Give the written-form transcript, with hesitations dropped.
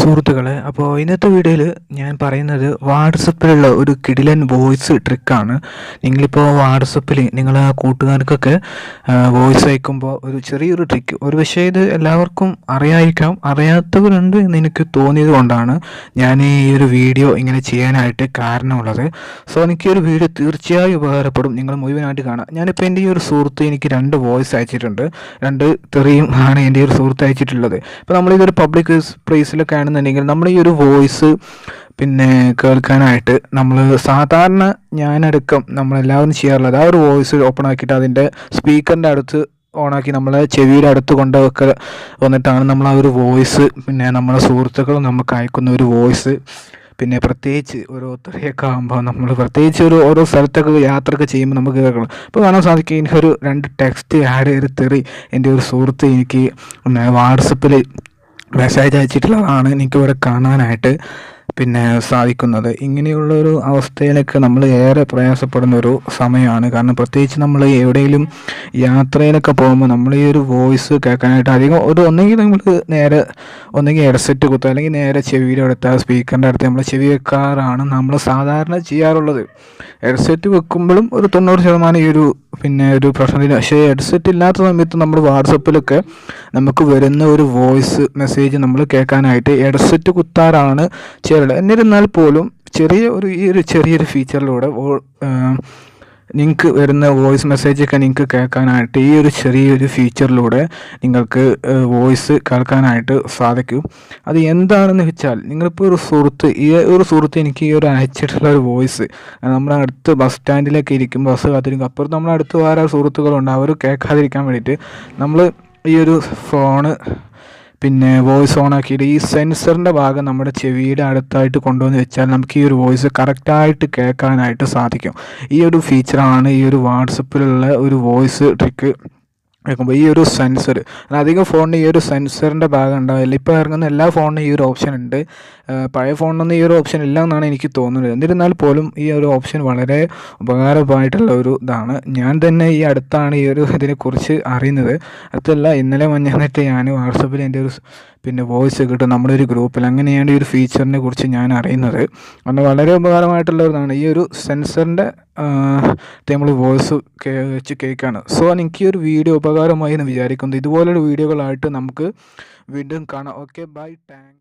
സുഹൃത്തുക്കളെ, അപ്പോൾ ഇന്നത്തെ വീഡിയോയിൽ ഞാൻ പറയുന്നത് വാട്സപ്പിലുള്ള ഒരു കിടിലൻ വോയിസ് ട്രിക്കാണ്. നിങ്ങളിപ്പോൾ വാട്സപ്പിൽ നിങ്ങൾ കൂട്ടുകാർക്കൊക്കെ വോയിസ് അയക്കുമ്പോൾ ഒരു ചെറിയൊരു ട്രിക്ക്, ഒരു പക്ഷേ ഇത് എല്ലാവർക്കും അറിയായിരിക്കാം, അറിയാത്തവരുണ്ട് എന്ന് എനിക്ക് തോന്നിയത് കൊണ്ടാണ് ഞാൻ ഈ ഒരു വീഡിയോ ഇങ്ങനെ ചെയ്യാനായിട്ട് കാരണമുള്ളത്. സോ എനിക്ക് ഈ ഒരു വീഡിയോ തീർച്ചയായും ഉപകാരപ്പെടും, നിങ്ങൾ മുഴുവനായിട്ട് കാണാം. ഞാനിപ്പോൾ എൻ്റെ ഈ ഒരു സുഹൃത്ത് എനിക്ക് 2 വോയിസ് അയച്ചിട്ടുണ്ട്, 2 തെറിയും ആണ് എൻ്റെ ഈ ഒരു സുഹൃത്ത് അയച്ചിട്ടുള്ളത്. ഇപ്പോൾ നമ്മളിതൊരു പബ്ലിക് പ്ലേസിലൊക്കെ ആണെന്നുണ്ടെങ്കിൽ നമ്മൾ ഈ ഒരു വോയിസ് കേൾക്കാനായിട്ട് നമ്മൾ സാധാരണ ഞാനടക്കം നമ്മളെല്ലാവരും ചെയ്യാറുള്ളത് ആ ഒരു വോയിസ് ഓപ്പൺ ആക്കിയിട്ട് അതിൻ്റെ സ്പീക്കറിൻ്റെ അടുത്ത് ഓണാക്കി നമ്മളെ ചെവിയുടെ അടുത്ത് കൊണ്ടൊക്കെ വന്നിട്ടാണ് നമ്മൾ ആ ഒരു വോയിസ് നമ്മളെ സുഹൃത്തുക്കൾ നമുക്ക് അയക്കുന്ന ഒരു വോയിസ്. പ്രത്യേകിച്ച് ഒരു ഒത്തിരിയൊക്കെ ആകുമ്പോൾ നമ്മൾ പ്രത്യേകിച്ച് ഓരോ സ്ഥലത്തൊക്കെ യാത്രയൊക്കെ ചെയ്യുമ്പോൾ നമുക്ക് കേൾക്കണം. ഇപ്പോൾ കാണാൻ സാധിക്കും, എനിക്കൊരു 2 ടെക്സ്റ്റ് ആഡ് ചെയ്ത് തെറി എൻ്റെ ഒരു സുഹൃത്ത് എനിക്ക് വാട്സപ്പിൽ മെസ്സേജ് അയച്ചിട്ടുള്ളതാണ് എനിക്കിവിടെ കാണാനായിട്ട് സാധിക്കുന്നത്. ഇങ്ങനെയുള്ളൊരു അവസ്ഥയിലൊക്കെ നമ്മൾ ഏറെ പ്രയാസപ്പെടുന്ന ഒരു സമയമാണ്. കാരണം പ്രത്യേകിച്ച് നമ്മൾ എവിടെയെങ്കിലും യാത്രയിലൊക്കെ പോകുമ്പോൾ നമ്മൾ ഈ ഒരു വോയിസ് കേൾക്കാനായിട്ട് അധികം ഒന്നെങ്കിൽ നമ്മൾ ഒന്നെങ്കിൽ ഹെഡ്സെറ്റ് കുത്തുക, അല്ലെങ്കിൽ നേരെ ചെവിയുടെ അടുത്ത് സ്പീക്കറിൻ്റെ അടുത്ത് നമ്മൾ ചെവി വെക്കാറാണ് നമ്മൾ സാധാരണ ചെയ്യാറുള്ളത്. ഹെഡ്സെറ്റ് വെക്കുമ്പോഴും ഒരു 90% ഈ ഒരു പ്രശ്നത്തിന്. പക്ഷേ ഹെഡ്സെറ്റ് ഇല്ലാത്ത സമയത്ത് നമ്മൾ വാട്സപ്പിലൊക്കെ നമുക്ക് വരുന്ന ഒരു വോയിസ് മെസ്സേജ് നമ്മൾ കേൾക്കാനായിട്ട് ഹെഡ്സെറ്റ് കുത്താറാണ് ചെയ്യാറുള്ളത്. എന്നിരുന്നാൽ പോലും ചെറിയൊരു ഫീച്ചറിലൂടെ നിങ്ങൾക്ക് വരുന്ന വോയിസ് മെസ്സേജൊക്കെ നിങ്ങൾക്ക് കേൾക്കാനായിട്ട് ഈ ഒരു ചെറിയൊരു ഫീച്ചറിലൂടെ നിങ്ങൾക്ക് വോയിസ് കേൾക്കാനായിട്ട് സാധിക്കും. അത് എന്താണെന്ന് വെച്ചാൽ, നിങ്ങളിപ്പോൾ ഈ ഒരു സുഹൃത്ത് എനിക്ക് ഈ ഒരു അയച്ചിട്ടുള്ള ഒരു വോയിസ് നമ്മുടെ അടുത്ത് ബസ് സ്റ്റാൻഡിലൊക്കെ ഇരിക്കും, ബസ് കാത്തിരിക്കും, അപ്പുറത്ത് നമ്മുടെ അടുത്ത് വേറെ സുഹൃത്തുക്കളുണ്ട്, അവർ കേൾക്കാതിരിക്കാൻ വേണ്ടിയിട്ട് നമ്മൾ ഈ ഒരു ഫോണ് വോയിസ് ഓൺ ആക്കിയിട്ട് ഈ സെൻസറിൻ്റെ ഭാഗം നമ്മുടെ ചെവിയുടെ അടുത്തായിട്ട് കൊണ്ടുവന്ന് വെച്ചാൽ നമുക്ക് ഈ ഒരു വോയിസ് കറക്റ്റായിട്ട് കേൾക്കാനായിട്ട് സാധിക്കും. ഈ ഒരു ഫീച്ചറാണ് ഈ ഒരു വാട്സപ്പിലുള്ള ഒരു വോയിസ് ട്രിക്ക് വെക്കുമ്പോൾ ഈ ഒരു സെൻസർ. അധികം ഫോണിന് ഈ ഒരു സെൻസറിൻ്റെ ഭാഗം ഉണ്ടാവില്ല. ഇപ്പോൾ ഇറങ്ങുന്ന എല്ലാ ഫോണിനും ഈ ഒരു ഓപ്ഷൻ ഉണ്ട്, പഴയ ഫോണിനൊന്നും ഈ ഒരു ഓപ്ഷൻ ഇല്ല എന്നാണ് എനിക്ക് തോന്നുന്നത്. എന്നിരുന്നാൽ പോലും ഈ ഒരു ഓപ്ഷൻ വളരെ ഉപകാരമായിട്ടുള്ള ഒരു ഇതാണ്. ഞാൻ തന്നെ ഈ അടുത്താണ് ഈ ഒരു ഇതിനെക്കുറിച്ച് അറിയുന്നത്. അടുത്തല്ല, ഇന്നലെ മഞ്ഞന്നിട്ട് ഞാൻ വാട്സപ്പിൽ എൻ്റെ ഒരു വോയിസ് കിട്ടും നമ്മുടെ ഒരു ഗ്രൂപ്പിൽ. അങ്ങനെയാണ് ഈ ഒരു ഫീച്ചറിനെ കുറിച്ച് ഞാൻ അറിയുന്നത്. അതുകൊണ്ട് വളരെ ഉപകാരമായിട്ടുള്ളതാണ് ഈ ഒരു സെൻസറിൻ്റെ നമ്മൾ വോയിസ് വെച്ച് കേൾക്കുകയാണ്. സോ എനിക്ക് ഈ ഒരു വീഡിയോ ഉപകാരമായി എന്ന് വിചാരിക്കുന്നു. ഇതുപോലൊരു വീഡിയോകളായിട്ട് നമുക്ക് വീണ്ടും കാണാം. Okay, bye, thanks.